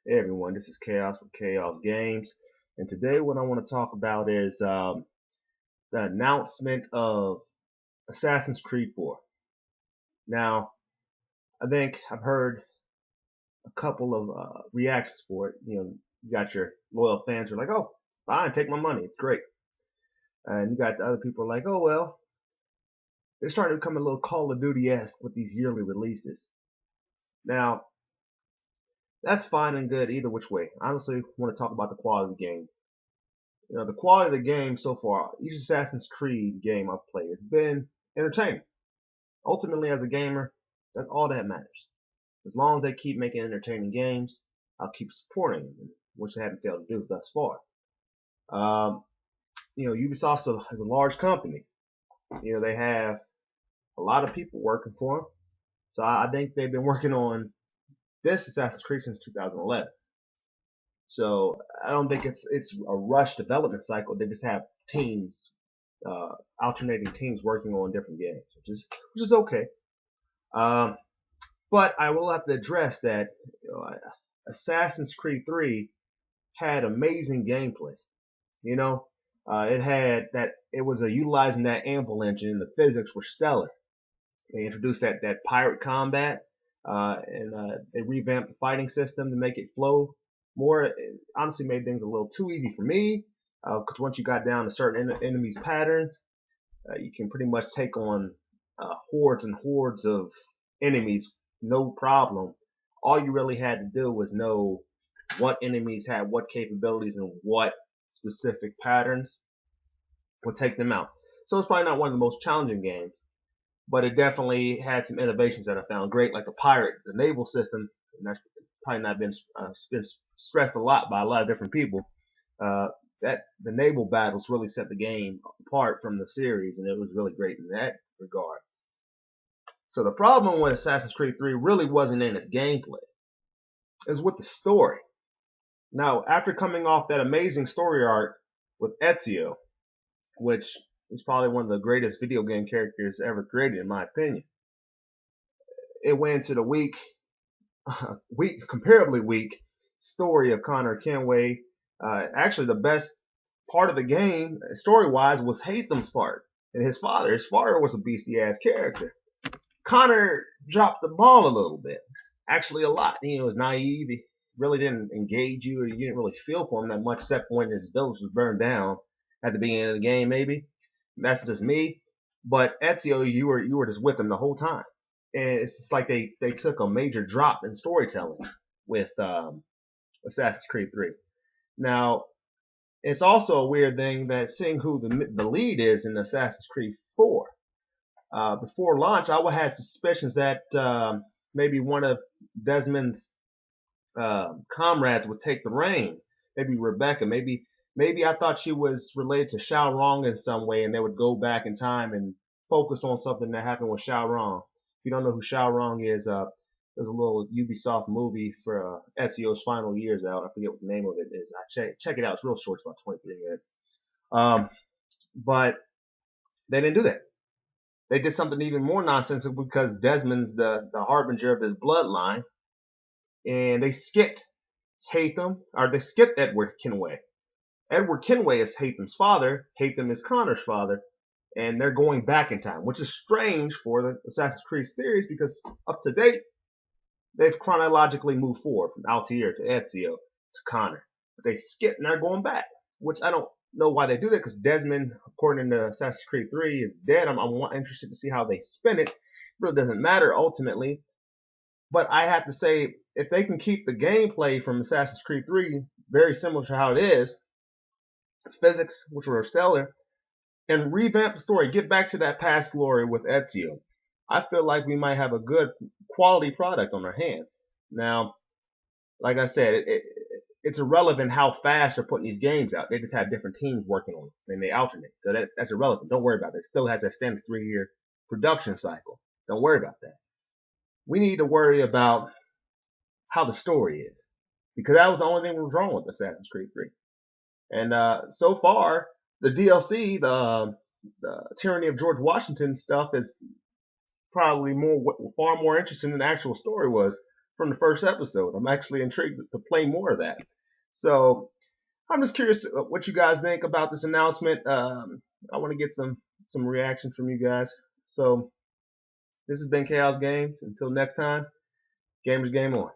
Hey everyone, this is Chaos with Chaos Games, and today what I want to talk about is the announcement of Assassin's Creed 4. Now, I think I've heard a couple of reactions for it. You got your loyal fans who are like, "Oh, fine, take my money, it's great," and you got the other people who are like, "Oh well." They're starting to become a little Call of Duty-esque with these yearly releases. Now, that's fine and good either which way. I honestly want to talk about the quality of the game. The quality of the game so far, each Assassin's Creed game I've played, it's been entertaining. Ultimately, as a gamer, that's all that matters. As long as they keep making entertaining games, I'll keep supporting them, which they haven't failed to do thus far. Um, Ubisoft is a large company. They have a lot of people working for them. So I think they've been working on this Assassin's Creed since 2011. So I don't think it's a rush development cycle. They just have teams, alternating teams working on different games, which is okay. Um, but I will have to address that Assassin's Creed 3 had amazing gameplay. It had that it was utilizing that Anvil engine, and the physics were stellar. They introduced that pirate combat, and they revamped the fighting system to make it flow more. It honestly made things a little too easy for me, because once you got down to certain enemies' patterns, you can pretty much take on hordes and hordes of enemies, no problem. All you really had to do was know what enemies had what capabilities and what specific patterns would take them out. So it's probably not one of the most challenging games, but it definitely had some innovations that I found great, like the naval system, and that's probably not been stressed a lot by a lot of different people. That the naval battles really set the game apart from the series, and it was really great in that regard. So the problem with Assassin's Creed 3 really wasn't in its gameplay. It was with the story. Now, after coming off that amazing story arc with Ezio, which is probably one of the greatest video game characters ever created, in my opinion, it went into the comparably weak story of Connor Kenway. Actually, the best part of the game, story-wise, was Hatham's part. And his father. His father was a beastie-ass character. Connor dropped the ball a little bit. Actually, a lot. He was naive. He really didn't engage you, or you didn't really feel for him that much, except when his village was burned down at the beginning of the game, maybe. That's just me. But Ezio, you were just with him the whole time. And it's just like they took a major drop in storytelling with Assassin's Creed 3. Now, it's also a weird thing that seeing who the lead is in Assassin's Creed 4. Before launch, I had suspicions that maybe one of Desmond's comrades would take the reins. Maybe Rebecca. Maybe I thought she was related to Shao Rong in some way, and they would go back in time and focus on something that happened with Shao Rong. If you don't know who Shao Rong is, there's a little Ubisoft movie for Ezio's final years out. I forget what the name of it is. Check it out. It's real short. It's about 23 minutes. But they didn't do that. They did something even more nonsensical because Desmond's the harbinger of this bloodline, and they skipped they skipped Edward Kenway. Edward Kenway is Hatham's father. Hatham is Connor's father. And they're going back in time, which is strange for the Assassin's Creed series because up to date, they've chronologically moved forward from Altair to Ezio to Connor. But they skip and they're going back, which I don't know why they do that because Desmond, according to Assassin's Creed 3, is dead. I'm interested to see how they spin it. It really doesn't matter ultimately. But I have to say, if they can keep the gameplay from Assassin's Creed 3 very similar to how it is, physics, which were stellar, and revamp the story, get back to that past glory with Ezio, I feel like we might have a good quality product on our hands. Now, like I said, it's irrelevant how fast they're putting these games out. They just have different teams working on them, and they alternate. So that's irrelevant. Don't worry about it. It still has that standard 3-year production cycle. Don't worry about that. We need to worry about how the story is, because that was the only thing that was wrong with Assassin's Creed 3. And so far, the DLC, the Tyranny of George Washington stuff, is probably far more interesting than the actual story was. from the first episode. I'm actually intrigued to play more of that. So I'm just curious what you guys think about this announcement. I want to get some reaction from you guys. So this has been Chaos Games. Until next time, gamers game on.